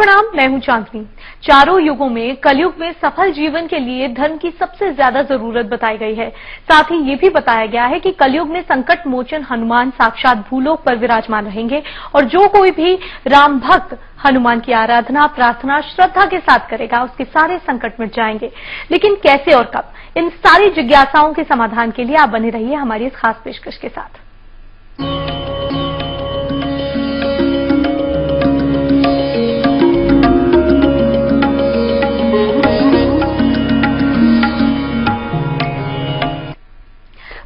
प्रणाम, मैं हूं चांदनी। चारों युगों में कलयुग में सफल जीवन के लिए धर्म की सबसे ज्यादा जरूरत बताई गई है। साथ ही ये भी बताया गया है कि कलयुग में संकट मोचन हनुमान साक्षात भूलोक पर विराजमान रहेंगे और जो कोई भी राम भक्त हनुमान की आराधना प्रार्थना श्रद्धा के साथ करेगा उसके सारे संकट मिट जाएंगे। लेकिन कैसे और कब, इन सारी जिज्ञासाओं के समाधान के लिए आप बने रहिए हमारी इस खास पेशकश के साथ।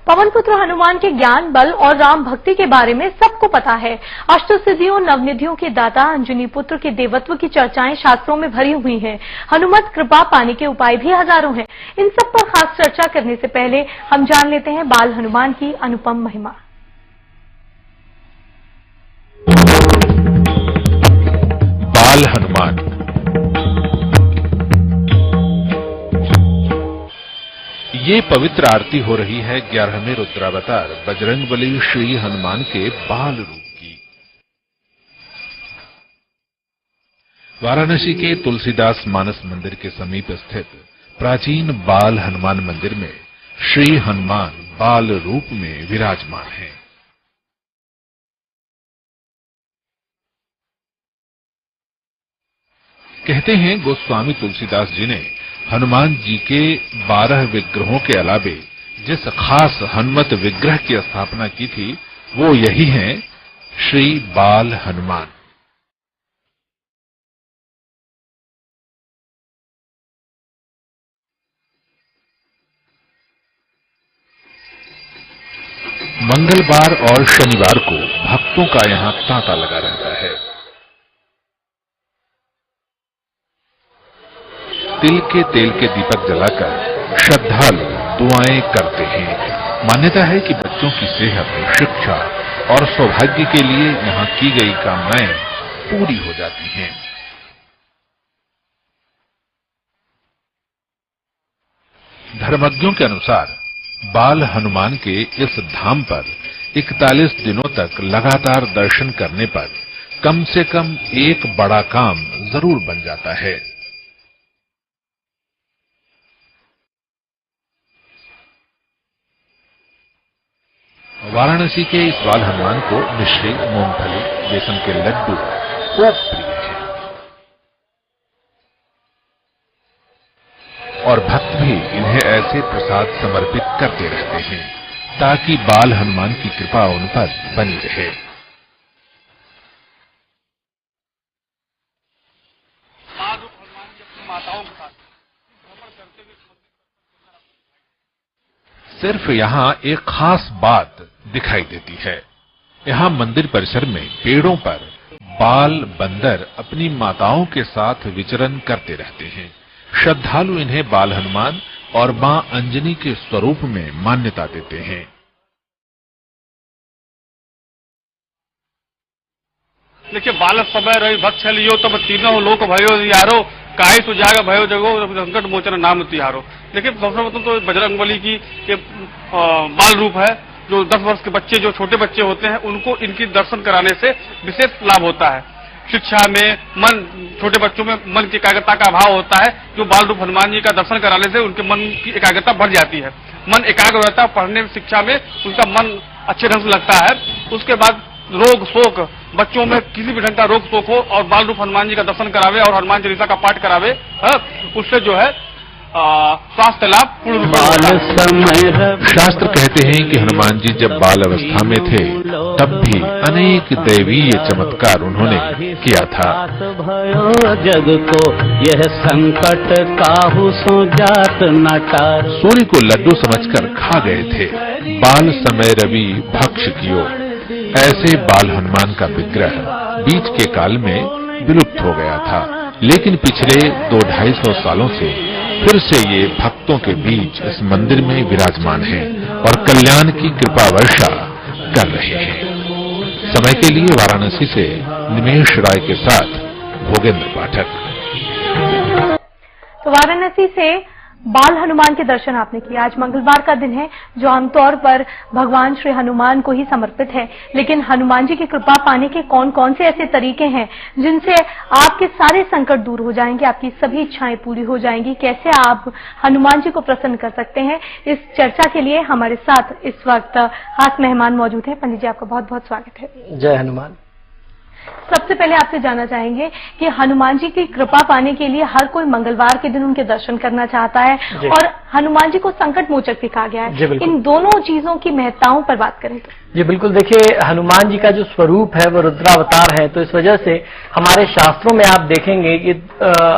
पवन पुत्र हनुमान के ज्ञान बल और राम भक्ति के बारे में सबको पता है। अष्टसिद्धियों नवनिधियों के दाता अंजनी पुत्र के देवत्व की चर्चाएं शास्त्रों में भरी हुई हैं। हनुमत कृपा पाने के उपाय भी हजारों हैं। इन सब पर खास चर्चा करने से पहले हम जान लेते हैं बाल हनुमान की अनुपम महिमा। बाल हनुमान ये पवित्र आरती हो रही है 11वें रुद्रावतार बजरंगबली श्री हनुमान के बाल रूप की। वाराणसी के तुलसीदास मानस मंदिर के समीप स्थित प्राचीन बाल हनुमान मंदिर में श्री हनुमान बाल रूप में विराजमान हैं। कहते हैं गोस्वामी तुलसीदास जी ने हनुमान जी के 12 विग्रहों के अलावे जिस खास हनुमत विग्रह की स्थापना की थी वो यही है श्री बाल हनुमान। मंगलवार और शनिवार को भक्तों का यहां तांता लगा रहता है। तिल के तेल के दीपक जलाकर श्रद्धालु दुआएं करते हैं। मान्यता है कि बच्चों की सेहत, शिक्षा और सौभाग्य के लिए यहां की गई कामनाएं पूरी हो जाती हैं। धर्मज्ञों के अनुसार बाल हनुमान के इस धाम पर 41 दिनों तक लगातार दर्शन करने पर कम से कम एक बड़ा काम जरूर बन जाता है। वाराणसी के इस बाल हनुमान को मिश्री, मूंगफली, बेसन के लड्डू खूब प्रिय है और भक्त भी इन्हें ऐसे प्रसाद समर्पित करते रहते हैं ताकि बाल हनुमान की कृपा उन पर बनी रहे। सिर्फ यहां एक खास बात दिखाई देती है। यहां मंदिर परिसर में पेड़ों पर बाल बंदर अपनी माताओं के साथ विचरण करते रहते हैं। श्रद्धालु इन्हें बाल हनुमान और मां अंजनी के स्वरूप में मान्यता देते हैं। देखिए, बाल समय रही भक्त छलियो तब तीनों लोक भयो यारो काहे सुजाग भयो जगो संकट मोचन नाम तिहारो। देखिए, सबसे प्रथम तो बजरंगबली की ये बाल रूप है। जो 10 वर्ष के बच्चे, जो छोटे बच्चे होते हैं, उनको इनकी दर्शन कराने से विशेष लाभ होता है। शिक्षा में मन, छोटे बच्चों में मन की एकाग्रता का अभाव होता है। जो बाल रूप हनुमान जी का दर्शन कराने से उनके मन की एकाग्रता बढ़ जाती है। मन एकाग्र रहता है, पढ़ने शिक्षा में उनका मन अच्छे ढंग से लगता है। उसके बाद रोग शोक, बच्चों में किसी भी ढंग का रोग शोक हो और बाल रूप हनुमान जी का दर्शन करावे और हनुमान चालीसा का पाठ करावे, उससे जो है स्वास्थ्य लाभ पूर्ण रूप से। शास्त्र कहते हैं कि हनुमान जी जब बाल अवस्था में थे तब भी अनेक दैवीय चमत्कार उन्होंने किया था। जग को यह संकट काहू सो जात नकार। सूर्य को लड्डू समझकर खा गए थे, बाल समय रवि भक्ष कियो। ऐसे बाल हनुमान का विग्रह बीच के काल में विलुप्त हो गया था, लेकिन पिछले 200-250 सालों से फिर से ये भक्तों के बीच इस मंदिर में विराजमान हैं और कल्याण की कृपा वर्षा कर रहे हैं। समय के लिए वाराणसी से निमेश राय के साथ भोगेंद्र पाठक। तो वाराणसी से बाल हनुमान के दर्शन आपने किए। आज मंगलवार का दिन है जो आमतौर पर भगवान श्री हनुमान को ही समर्पित है, लेकिन हनुमान जी की कृपा पाने के कौन कौन से ऐसे तरीके हैं जिनसे आपके सारे संकट दूर हो जाएंगे, आपकी सभी इच्छाएं पूरी हो जाएंगी, कैसे आप हनुमान जी को प्रसन्न कर सकते हैं, इस चर्चा के लिए हमारे साथ इस वक्त खास मेहमान मौजूद हैं। पंडित जी, आपका बहुत बहुत स्वागत है। जय हनुमान। सबसे पहले आपसे जानना चाहेंगे कि हनुमान जी की कृपा पाने के लिए हर कोई मंगलवार के दिन उनके दर्शन करना चाहता है और हनुमान जी को संकट मोचक भी कहा गया है। इन दोनों चीजों की महत्ताओं पर बात करें तो जी बिल्कुल। देखिए, हनुमान जी का जो स्वरूप है वो रुद्रावतार है, तो इस वजह से हमारे शास्त्रों में आप देखेंगे कि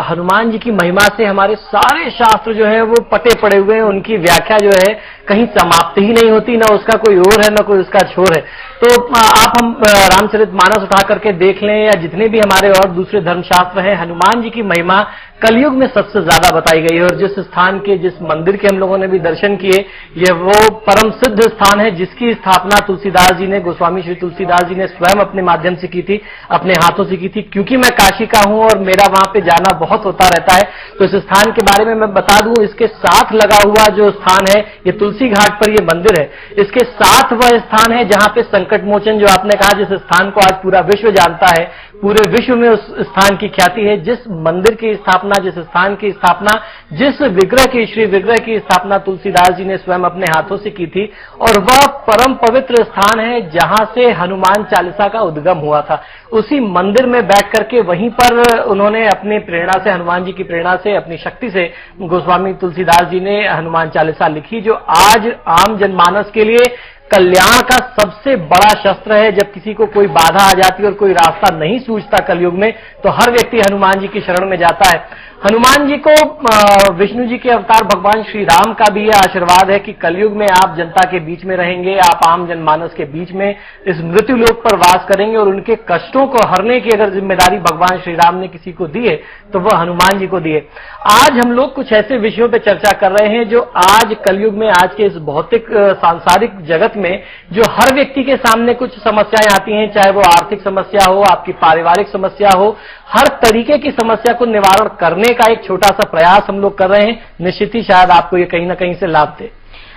हनुमान जी की महिमा से हमारे सारे शास्त्र जो है वो पटे पड़े हुए हैं। उनकी व्याख्या जो है कहीं समाप्त ही नहीं होती, ना उसका कोई ओर है ना कोई उसका छोर है। तो आप हम रामचरितमानस उठा करके देख लें या जितने भी हमारे और दूसरे धर्मशास्त्र हैं, हनुमान जी की महिमा कलयुग में सबसे ज्यादा बताई गई है। और जिस स्थान के, जिस मंदिर के हम लोगों ने भी दर्शन किए, ये वो परम सिद्ध स्थान है जिसकी स्थापना तुलसीदास जी ने, गोस्वामी श्री तुलसीदास जी ने स्वयं अपने माध्यम से की थी, अपने हाथों से की थी। क्योंकि मैं काशी का हूं और मेरा वहां पे जाना बहुत होता रहता है, तो इस स्थान के बारे में मैं बता दूं। इसके साथ लगा हुआ जो स्थान है, ये तुलसी घाट पर ये मंदिर है, इसके साथ वह स्थान है जहां पे संकट मोचन, जो आपने कहा, जिस स्थान को आज पूरा विश्व जानता है, पूरे विश्व में उस स्थान की ख्याति है। जिस मंदिर की स्थापना, जिस स्थान की स्थापना, जिस विग्रह की, श्री विग्रह की स्थापना तुलसीदास जी ने स्वयं अपने हाथों से की थी, और वह परम पवित्र स्थान है जहां से हनुमान चालीसा का उद्गम हुआ था। उसी मंदिर में बैठ करके वहीं पर उन्होंने अपनी प्रेरणा से, हनुमान जी की प्रेरणा से, अपनी शक्ति से गोस्वामी तुलसीदास जी ने हनुमान चालीसा लिखी, जो आज आम जनमानस के लिए कल्याण का सबसे बड़ा शस्त्र है। जब किसी को कोई बाधा आ जाती है और कोई रास्ता नहीं सूझता कलयुग में, तो हर व्यक्ति हनुमान जी की शरण में जाता है। हनुमान जी को विष्णु जी के अवतार भगवान श्री राम का भी यह आशीर्वाद है कि कलयुग में आप जनता के बीच में रहेंगे, आप आम जनमानस के बीच में इस मृत्यु लोक पर वास करेंगे, और उनके कष्टों को हरने की अगर जिम्मेदारी भगवान श्री राम ने किसी को दी है तो वह हनुमान जी को दी है। आज हम लोग कुछ ऐसे विषयों पर चर्चा कर रहे हैं जो आज कलयुग में, आज के इस भौतिक सांसारिक जगत में जो हर व्यक्ति के सामने कुछ समस्याएं आती हैं, चाहे वो आर्थिक समस्या हो, आपकी पारिवारिक समस्या हो, हर तरीके की समस्या को निवारण करने का एक छोटा सा प्रयास हम लोग कर रहे हैं। निश्चित ही शायद आपको ये कहीं ना कहीं से लाभ दे।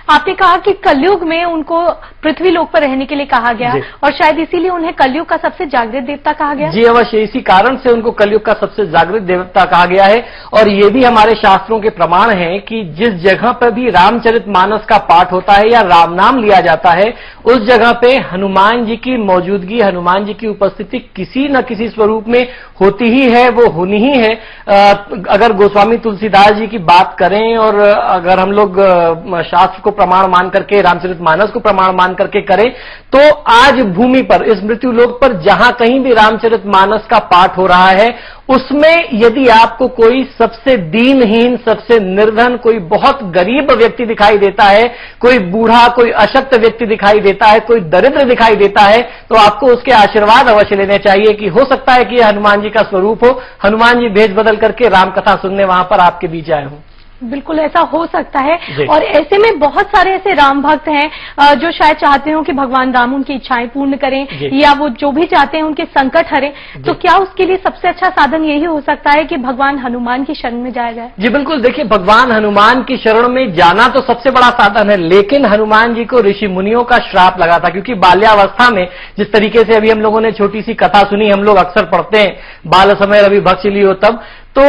आपने कहा कि कलयुग में उनको पृथ्वी लोक पर रहने के लिए कहा गया और शायद इसीलिए उन्हें कलयुग का सबसे जागृत देवता कहा गया। जी अवश्य, इसी कारण से उनको कलयुग का सबसे जागृत देवता कहा गया है। और ये भी हमारे शास्त्रों के प्रमाण है कि जिस जगह पर भी रामचरितमानस का पाठ होता है या राम नाम लिया जाता है, उस जगह पे हनुमान जी की मौजूदगी, हनुमान जी की उपस्थिति किसी न किसी स्वरूप में होती ही है, वो होनी ही है। अगर गोस्वामी तुलसीदास जी की बात करें और अगर हम लोग शास्त्र को प्रमाण मान करके, रामचरितमानस को प्रमाण मान करके करें, तो आज भूमि पर, इस मृत्यु लोक पर जहां कहीं भी रामचरितमानस का पाठ हो रहा है, उसमें यदि आपको कोई सबसे दीनहीन, सबसे निर्धन, कोई बहुत गरीब व्यक्ति दिखाई देता है, कोई बूढ़ा, कोई अशक्त व्यक्ति दिखाई देता है, कोई दरिद्र दिखाई देता है, तो आपको उसके आशीर्वाद अवश्य लेने चाहिए कि हो सकता है कि यह हनुमान जी का स्वरूप हो, हनुमान जी भेष बदल करके राम कथा सुनने वहां पर आपके बीच आए हों। बिल्कुल ऐसा हो सकता है। और ऐसे में बहुत सारे ऐसे राम भक्त हैं जो शायद चाहते हो कि भगवान राम उनकी इच्छाएं पूर्ण करें या वो जो भी चाहते हैं उनके संकट हरें, तो क्या उसके लिए सबसे अच्छा साधन यही हो सकता है कि भगवान हनुमान की शरण में जाया जाए? जी बिल्कुल। देखिए, भगवान हनुमान की शरण में जाना तो सबसे बड़ा साधन है, लेकिन हनुमान जी को ऋषि मुनियों का श्राप लगा था, क्योंकि बाल्यावस्था में, जिस तरीके से अभी हम लोगों ने छोटी सी कथा सुनी, हम लोग अक्सर पढ़ते हैं, बाल समय रवि भक्ष लियो तब, तो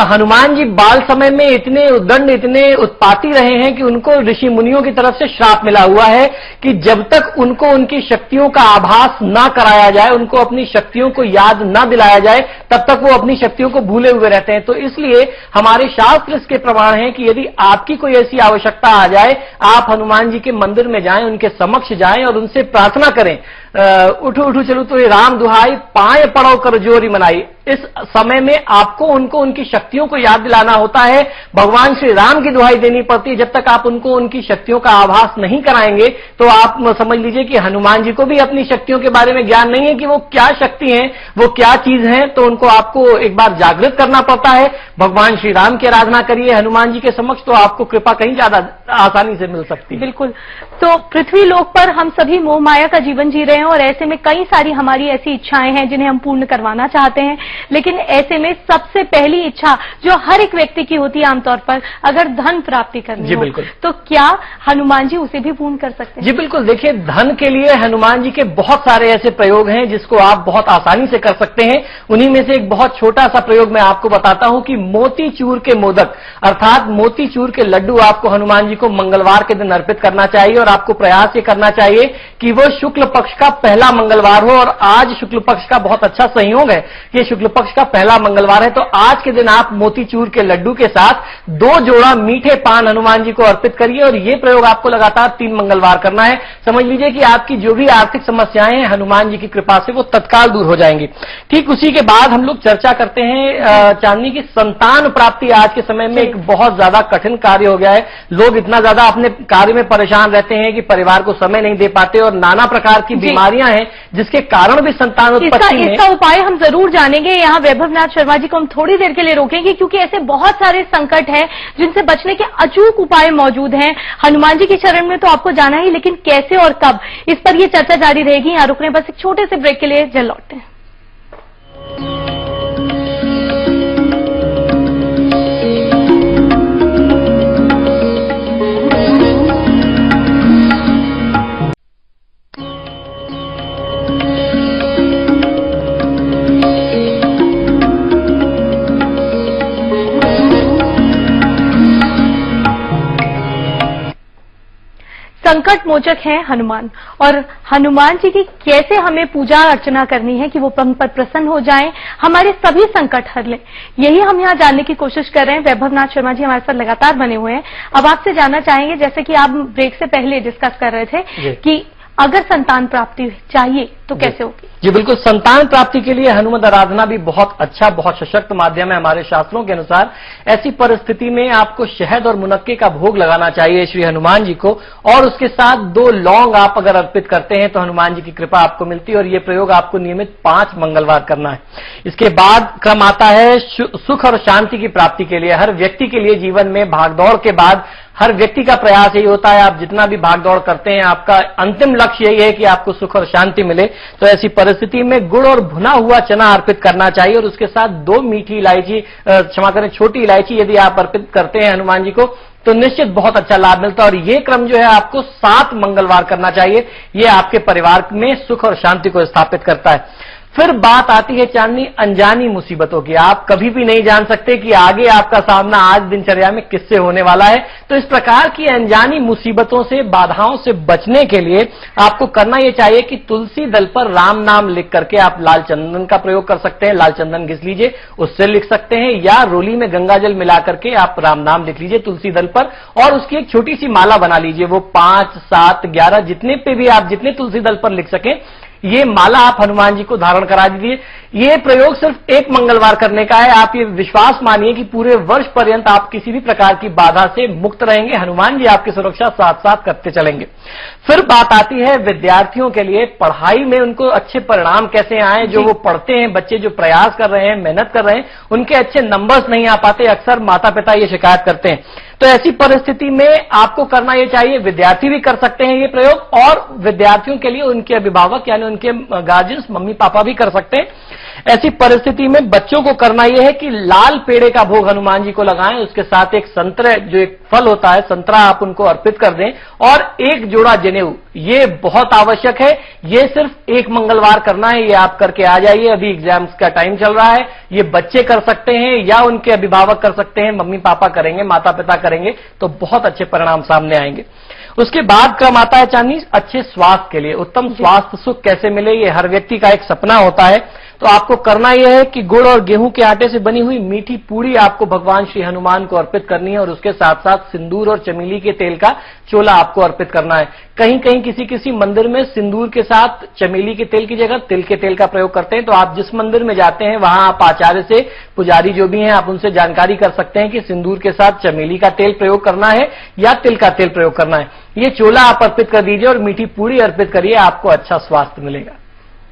हनुमान जी बाल समय में इतने उद्दंड, इतने उत्पाती रहे हैं कि उनको ऋषि मुनियों की तरफ से श्राप मिला हुआ है कि जब तक उनको उनकी शक्तियों का आभास न कराया जाए, उनको अपनी शक्तियों को याद न दिलाया जाए, तब तक वो अपनी शक्तियों को भूले हुए रहते हैं। तो इसलिए हमारे शास्त्र इसके प्रमाण हैं कि यदि आपकी कोई ऐसी आवश्यकता आ जाए, आप हनुमान जी के मंदिर में जाएं, उनके समक्ष जाएं और उनसे प्रार्थना करें, उठो उठो चलो तो ये राम दुहाई, पाए पड़ो कर जोरी मनाई। इस समय में आपको उनको उनकी शक्तियों को याद दिलाना होता है, भगवान श्री राम की दुहाई देनी पड़ती है। जब तक आप उनको उनकी शक्तियों का आभास नहीं कराएंगे, तो आप समझ लीजिए कि हनुमान जी को भी अपनी शक्तियों के बारे में ज्ञान नहीं है कि वो क्या शक्ति है, वो क्या चीज है। तो उनको आपको एक बार जागृत करना पड़ता है। भगवान श्री राम की आराधना करिए हनुमान जी के समक्ष, तो आपको कृपा कहीं ज्यादा आसानी से मिल सकती है। बिल्कुल। तो पृथ्वी लोक पर हम सभी मोह माया का जीवन जी रहे हैं और ऐसे में कई सारी हमारी ऐसी इच्छाएं हैं जिन्हें हम पूर्ण करवाना चाहते हैं, लेकिन ऐसे में सबसे पहली इच्छा जो हर एक व्यक्ति की होती है आमतौर पर, अगर धन प्राप्ति करनी हो, बिल्कुल। तो क्या हनुमान जी उसे भी पूर्ण कर सकते हैं? जी बिल्कुल। देखिए, धन के लिए हनुमान जी के बहुत सारे ऐसे प्रयोग हैं जिसको आप बहुत आसानी से कर सकते हैं। उन्हीं में से एक बहुत छोटा सा प्रयोग मैं आपको बताता हूं कि मोतीचूर के मोदक अर्थात मोतीचूर के लड्डू आपको हनुमान जी को मंगलवार के दिन अर्पित करना चाहिए। और आपको प्रयास ये करना चाहिए कि वो शुक्ल पक्ष का पहला मंगलवार हो। और आज शुक्ल पक्ष का बहुत अच्छा संयोग है, ये शुक्ल पक्ष का पहला मंगलवार है, तो आज के दिन आप मोतीचूर के लड्डू के साथ 2 जोड़ा मीठे पान हनुमान जी को अर्पित करिए। और ये प्रयोग आपको लगातार 3 मंगलवार करना है। समझ लीजिए कि आपकी जो भी आर्थिक समस्याएं हैं हनुमान जी की कृपा से वो तत्काल दूर हो जाएंगी। ठीक उसी के बाद हम लोग चर्चा करते हैं चांदनी की संतान प्राप्ति आज के समय में एक बहुत ज्यादा कठिन कार्य हो गया है। लोग इतना ज्यादा अपने कार्य में परेशान रहते हैं कि परिवार को समय नहीं दे पाते और नाना प्रकार की बीमारियां हैं जिसके कारण भी संतान उत्पत्ति में इसका उपाय हम जरूर जानेंगे। यहाँ वैभवनाथ शर्मा जी को हम थोड़ी देर के लिए रोकेंगे क्योंकि ऐसे बहुत सारे संकट हैं जिनसे बचने के अचूक उपाय मौजूद हैं। हनुमान जी की शरण में तो आपको जाना ही, लेकिन कैसे और कब, इस पर ये चर्चा जारी रहेगी। यहाँ रुकने बस एक छोटे से ब्रेक के लिए, जल्द लौटते हैं। संकट मोचक हैं हनुमान, और हनुमान जी की कैसे हमें पूजा अर्चना करनी है कि वो हम पर प्रसन्न हो जाएं, हमारे सभी संकट हर लें, यही हम यहाँ जानने की कोशिश कर रहे हैं। वैभवनाथ शर्मा जी हमारे साथ लगातार बने हुए हैं। अब आपसे जानना चाहेंगे, जैसे कि आप ब्रेक से पहले डिस्कस कर रहे थे कि अगर संतान प्राप्ति चाहिए तो कैसे होगी? जी बिल्कुल। संतान प्राप्ति के लिए हनुमत आराधना भी बहुत अच्छा, बहुत सशक्त माध्यम है हमारे शास्त्रों के अनुसार। ऐसी परिस्थिति में आपको शहद और मुनक्के का भोग लगाना चाहिए श्री हनुमान जी को, और उसके साथ 2 लौंग आप अगर अर्पित करते हैं तो हनुमान जी की कृपा आपको मिलती है। और ये प्रयोग आपको नियमित 5 मंगलवार करना है। इसके बाद क्रम आता है सुख और शांति की प्राप्ति के लिए। हर व्यक्ति के लिए जीवन में भागदौड़ के बाद हर व्यक्ति का प्रयास यही होता है, आप जितना भी भागदौड़ करते हैं आपका अंतिम लक्ष्य यही है कि आपको सुख और शांति मिले। तो ऐसी परिस्थिति में गुड़ और भुना हुआ चना अर्पित करना चाहिए। और उसके साथ 2 मीठी इलायची, क्षमा करें, छोटी इलायची यदि आप अर्पित करते हैं हनुमान जी को तो निश्चित बहुत अच्छा लाभ मिलता है। और ये क्रम जो है आपको 7 मंगलवार करना चाहिए। ये आपके परिवार में सुख और शांति को स्थापित करता है। फिर बात आती है चांदनी अनजानी मुसीबतों की। आप कभी भी नहीं जान सकते कि आगे आपका सामना आज दिनचर्या में किससे होने वाला है। तो इस प्रकार की अनजानी मुसीबतों से, बाधाओं से बचने के लिए आपको करना यह चाहिए कि तुलसी दल पर राम नाम लिख करके आप लाल चंदन का प्रयोग कर सकते हैं। लाल चंदन घिस लीजिए, उससे लिख सकते हैं, या रोली में गंगा जल मिला करके आप राम नाम लिख लीजिए तुलसी दल पर, और उसकी एक छोटी सी माला बना लीजिए। वो 5, 7, 11 जितने पे भी आप जितने तुलसी दल पर लिख सकें, ये माला आप हनुमान जी को धारण करा दीजिए। ये प्रयोग सिर्फ 1 मंगलवार करने का है। आप ये विश्वास मानिए कि पूरे वर्ष पर्यंत आप किसी भी प्रकार की बाधा से मुक्त रहेंगे। हनुमान जी आपकी सुरक्षा साथ साथ करते चलेंगे। फिर बात आती है विद्यार्थियों के लिए, पढ़ाई में उनको अच्छे परिणाम कैसे आए। जो वो पढ़ते हैं, बच्चे जो प्रयास कर रहे हैं, मेहनत कर रहे हैं, उनके अच्छे नंबर्स नहीं आ पाते। अक्सर माता पिता ये शिकायत करते हैं। तो ऐसी परिस्थिति में आपको करना यह चाहिए, विद्यार्थी भी कर सकते हैं ये प्रयोग, और विद्यार्थियों के लिए उनके अभिभावक यानी उनके गार्जियंस, मम्मी पापा भी कर सकते हैं। ऐसी परिस्थिति में बच्चों को करना यह है कि लाल पेड़े का भोग हनुमान जी को लगाएं। उसके साथ एक संतरे, जो एक फल होता है संतरा, आप उनको अर्पित कर दें, और 1 जोड़ा जनेऊ, ये बहुत आवश्यक है। ये सिर्फ 1 मंगलवार करना है। ये आप करके आ जाइए। अभी एग्जाम्स का टाइम चल रहा है। ये बच्चे कर सकते हैं या उनके अभिभावक कर सकते हैं। मम्मी पापा करेंगे, माता पिता करेंगे तो बहुत अच्छे परिणाम सामने आएंगे। उसके बाद क्रम आता है चांदनी अच्छे स्वास्थ्य के लिए। उत्तम स्वास्थ्य सुख कैसे मिले, ये हर व्यक्ति का एक सपना होता है। तो आपको करना यह है कि गुड़ और गेहूं के आटे से बनी हुई मीठी पूरी आपको भगवान श्री हनुमान को अर्पित करनी है। और उसके साथ साथ सिंदूर और चमेली के तेल का चोला आपको अर्पित करना है। कहीं कहीं किसी किसी मंदिर में सिंदूर के साथ चमेली के तेल की जगह तिल के तेल का प्रयोग करते हैं। तो आप जिस मंदिर में जाते हैं वहां आप आचार्य से, पुजारी जो भी हैं, आप उनसे जानकारी कर सकते हैं कि सिंदूर के साथ चमेली का तेल प्रयोग करना है या तिल का तेल प्रयोग करना है। ये चोला आप अर्पित कर दीजिए और मीठी पूरी अर्पित करिए, आपको अच्छा स्वास्थ्य मिलेगा।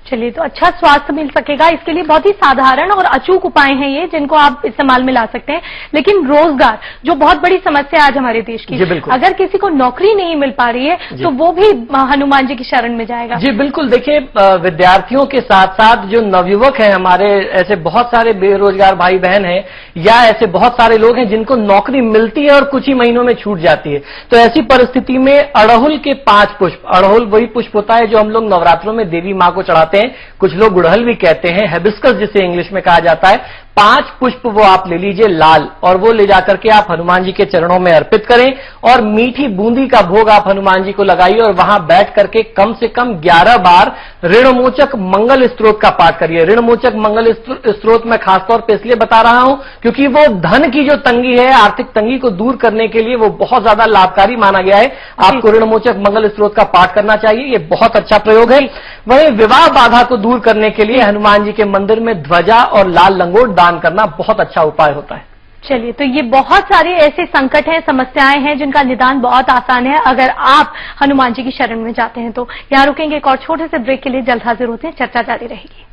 चलिए, तो अच्छा स्वास्थ्य मिल सकेगा, इसके लिए बहुत ही साधारण और अचूक उपाय हैं ये, जिनको आप इस्तेमाल में ला सकते हैं। लेकिन रोजगार जो बहुत बड़ी समस्या है आज हमारे देश की, अगर किसी को नौकरी नहीं मिल पा रही है तो वो भी हनुमान जी की शरण में जाएगा। जी बिल्कुल, देखिए विद्यार्थियों के साथ साथ जो नवयुवक हैं हमारे, ऐसे बहुत सारे बेरोजगार भाई बहन हैं या ऐसे बहुत सारे लोग हैं जिनको नौकरी मिलती है और कुछ ही महीनों में छूट जाती है। तो ऐसी परिस्थिति में अड़हुल के 5 पुष्प, अड़हुल वही पुष्प होता है जो हम लोग नवरात्रों में देवी माँ को चढ़ाते हैं, कुछ लोग गुड़हल भी कहते हैं, हेबिस्कस जिसे इंग्लिश में कहा जाता है। 5 पुष्प वो आप ले लीजिए लाल, और वो ले जाकर के आप हनुमान जी के चरणों में अर्पित करें और मीठी बूंदी का भोग आप हनुमान जी को लगाइए और वहां बैठ करके कम से कम 11 बार ऋणमोचक मंगल स्तोत्र का पाठ करिए। ऋणमोचक मंगल स्तोत्र मैं खासतौर पर इसलिए बता रहा हूं क्योंकि वो धन की जो तंगी है, आर्थिक तंगी को दूर करने के लिए वो बहुत ज्यादा लाभकारी माना गया है। आपको ऋणमोचक मंगल स्तोत्र का पाठ करना चाहिए, ये बहुत अच्छा प्रयोग है। वहीं विवाह बाधा को दूर करने के लिए हनुमान जी के मंदिर में ध्वजा और लाल लंगोट दान करना बहुत अच्छा उपाय होता है। चलिए, तो ये बहुत सारे ऐसे संकट हैं, समस्याएं हैं जिनका निदान बहुत आसान है अगर आप हनुमान जी की शरण में जाते हैं तो। यहाँ रुकेंगे एक और छोटे से ब्रेक के लिए, जल्द हाजिर होते हैं, चर्चा जारी रहेगी।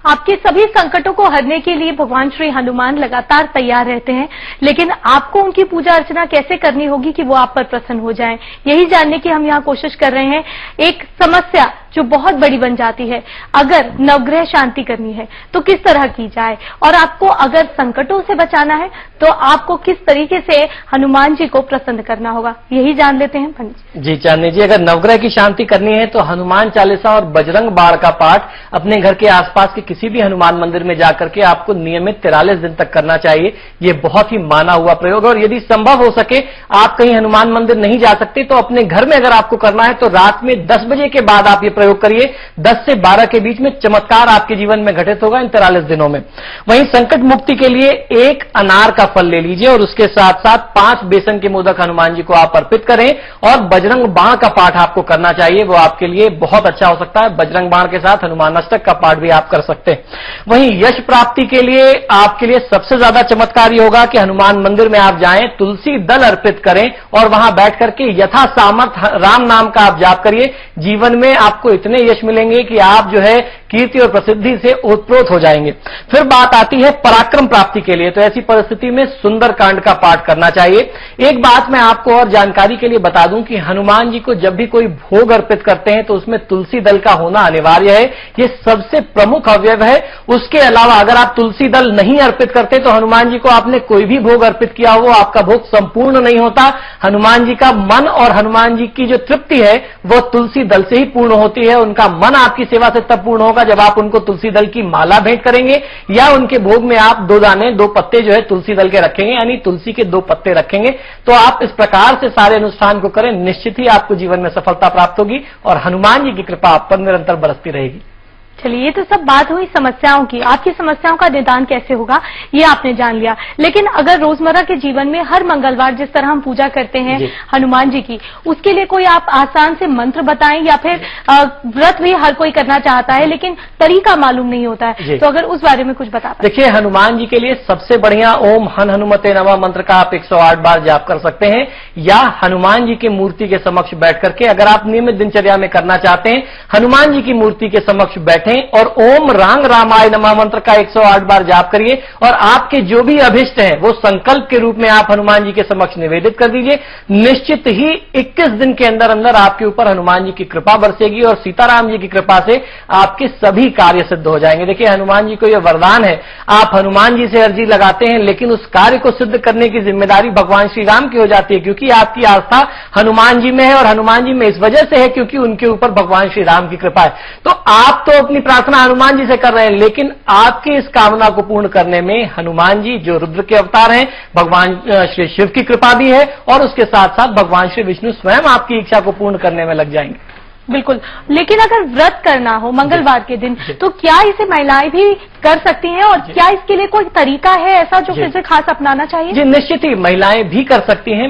आपके सभी संकटों को हरने के लिए भगवान श्री हनुमान लगातार तैयार रहते हैं, लेकिन आपको उनकी पूजा अर्चना कैसे करनी होगी कि वो आप पर प्रसन्न हो जाएं, यही जानने की हम यहाँ कोशिश कर रहे हैं। एक समस्या जो बहुत बड़ी बन जाती है, अगर नवग्रह शांति करनी है तो किस तरह की जाए, और आपको अगर संकटों से बचाना है तो आपको किस तरीके से हनुमान जी को प्रसन्न करना होगा, यही जान लेते हैं पंडित जी। चांदनी जी, अगर नवग्रह की शांति करनी है तो हनुमान चालीसा और बजरंग बाण का पाठ अपने घर के आसपास के किसी भी हनुमान मंदिर में जाकर के आपको नियमित 43 दिन तक करना चाहिए। ये बहुत ही माना हुआ प्रयोग, और यदि संभव हो सके आप कहीं हनुमान मंदिर नहीं जा सकते तो अपने घर में अगर आपको करना है तो रात में 10 बजे के बाद आप ये प्रयोग करिए। 10 से 12 के बीच में चमत्कार आपके जीवन में घटित होगा इन 43 दिनों में। वहीं संकट मुक्ति के लिए 1 अनार का फल ले लीजिए और उसके साथ साथ 5 बेसन के मोदक हनुमान जी को आप अर्पित करें, और बजरंग बाण का पाठ आपको करना चाहिए, वो आपके लिए बहुत अच्छा हो सकता है। बजरंग बाण के साथ हनुमान अष्टक का पाठ भी आप कर सकते हैं। वहीं यश प्राप्ति के लिए आपके लिए सबसे ज्यादा चमत्कारी होगा कि हनुमान मंदिर में आप जाएं, तुलसी दल अर्पित करें और वहां बैठ करके यथा सामर्थ राम नाम का आप जाप करिए। जीवन में आपको इतने यश मिलेंगे कि आप जो है कीर्ति और प्रसिद्धि से ओतप्रोत हो जाएंगे। फिर बात आती है पराक्रम प्राप्ति के लिए, तो ऐसी परिस्थिति में सुंदर कांड का पाठ करना चाहिए। एक बात मैं आपको और जानकारी के लिए बता दूं कि हनुमान जी को जब भी कोई भोग अर्पित करते हैं तो उसमें तुलसी दल का होना अनिवार्य है, ये सबसे प्रमुख अवयव है। उसके अलावा अगर आप तुलसी दल नहीं अर्पित करते तो हनुमान जी को आपने कोई भी भोग अर्पित किया हो, आपका भोग संपूर्ण नहीं होता। हनुमान जी का मन और हनुमान जी की जो तृप्ति है वो तुलसी दल से ही पूर्ण होती है। उनका मन आपकी सेवा से तब पूर्ण होगा जब आप उनको तुलसी दल की माला भेंट करेंगे या उनके भोग में आप 2 पत्ते जो है तुलसी दल के रखेंगे, यानी तुलसी के 2 पत्ते रखेंगे। तो आप इस प्रकार से सारे अनुष्ठान को करें, निश्चित ही आपको जीवन में सफलता प्राप्त होगी और हनुमान जी की कृपा आप पर निरंतर बरसती रहेगी। चलिए, ये तो सब बात हुई समस्याओं की। आपकी समस्याओं का निदान कैसे होगा ये आपने जान लिया, लेकिन अगर रोजमर्रा के जीवन में हर मंगलवार जिस तरह हम पूजा करते हैं हनुमान जी की, उसके लिए कोई आप आसान से मंत्र बताएं, या फिर व्रत भी हर कोई करना चाहता है लेकिन तरीका मालूम नहीं होता है, तो अगर उस बारे में कुछ बता पाए। देखिए, हनुमान जी के लिए सबसे बढ़िया ओम हन हनुमते नमः मंत्र का आप 108 बार जाप कर सकते हैं, या हनुमान जी की मूर्ति के समक्ष बैठ करके, अगर आप नियमित दिनचर्या में करना चाहते हैं, हनुमान जी की मूर्ति के समक्ष बैठें और ओम रांग रामाय नमः मंत्र का 108 बार जाप करिए, और आपके जो भी अभिष्ट हैं वो संकल्प के रूप में आप हनुमान जी के समक्ष निवेदित कर दीजिए। निश्चित ही 21 दिन के अंदर अंदर आपके ऊपर हनुमान जी की कृपा बरसेगी और सीताराम जी की कृपा से आपके सभी कार्य सिद्ध हो जाएंगे। देखिए, हनुमान जी को यह वरदान है, आप हनुमान जी से अर्जी लगाते हैं लेकिन उस कार्य को सिद्ध करने की जिम्मेदारी भगवान श्री राम की हो जाती है, क्योंकि आपकी आस्था हनुमान जी में है, और हनुमान जी में इस वजह से है क्योंकि उनके ऊपर भगवान श्री राम की कृपा है। तो आप तो अपनी प्रार्थना हनुमान जी से कर रहे हैं, लेकिन आपकी इस कामना को पूर्ण करने में हनुमान जी जो रुद्र के अवतार हैं, भगवान श्री शिव की कृपा भी है, और उसके साथ साथ भगवान श्री विष्णु स्वयं आपकी इच्छा को पूर्ण करने में लग जाएंगे। बिल्कुल, लेकिन अगर व्रत करना हो मंगलवार के दिन तो क्या इसे महिलाएं भी कर सकती हैं, और क्या इसके लिए कोई तरीका है ऐसा जो फिर से खास अपनाना चाहिए? जी निश्चित ही महिलाएं भी कर सकती हैं।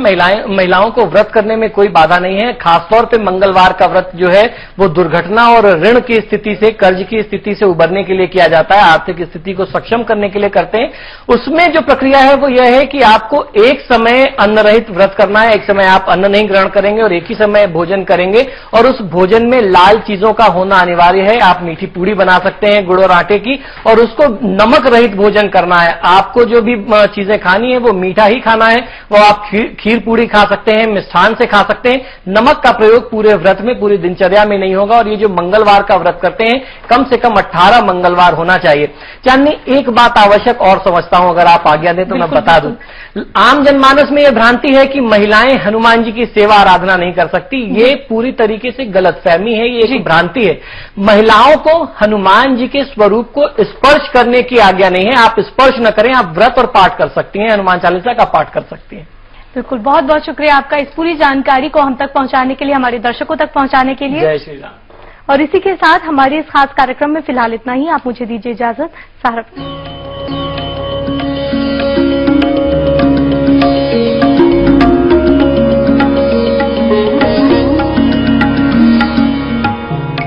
महिलाओं को व्रत करने में कोई बाधा नहीं है। खासतौर पे मंगलवार का व्रत जो है वो दुर्घटना और ऋण की स्थिति से, कर्ज की स्थिति से उबरने के लिए किया जाता है, आर्थिक स्थिति को सक्षम करने के लिए करते हैं। उसमें जो प्रक्रिया है वो यह है कि आपको एक समय अन्न रहित व्रत करना है, एक समय आप अन्न नहीं ग्रहण करेंगे और एक ही समय भोजन करेंगे, और उस भोजन में लाल चीजों का होना अनिवार्य है। आप मीठी पूड़ी बना सकते हैं गुड़ और आटे की, और उसको नमक रहित भोजन करना है। आपको जो भी चीजें खानी है वो मीठा ही खाना है। वो आप खीर पूड़ी खा सकते हैं, मिष्ठान से खा सकते हैं। नमक का प्रयोग पूरे व्रत में, पूरी दिनचर्या में नहीं होगा। और ये जो मंगलवार का व्रत करते हैं कम से कम 18 मंगलवार होना चाहिए। चांदनी, एक बात आवश्यक और समझता हूं, अगर आप आज्ञा दें तो मैं बता दूं। आम जनमानस में यह भ्रांति है कि महिलाएं हनुमान जी की सेवा आराधना नहीं कर सकती। ये पूरी तरीके से गलतफहमी है, ये एक भ्रांति है। महिलाओं को हनुमान जी के स्वरूप को स्पर्श करने की आज्ञा नहीं है। आप स्पर्श न करें, आप व्रत और पाठ कर सकती हैं, हनुमान चालीसा का पाठ कर सकती हैं। बिल्कुल, बहुत बहुत शुक्रिया आपका इस पूरी जानकारी को हम तक पहुंचाने के लिए, हमारे दर्शकों तक पहुंचाने के लिए। जय श्री राम। और इसी के साथ हमारे इस खास कार्यक्रम में फिलहाल इतना ही। आप मुझे दीजिए इजाजत। सारा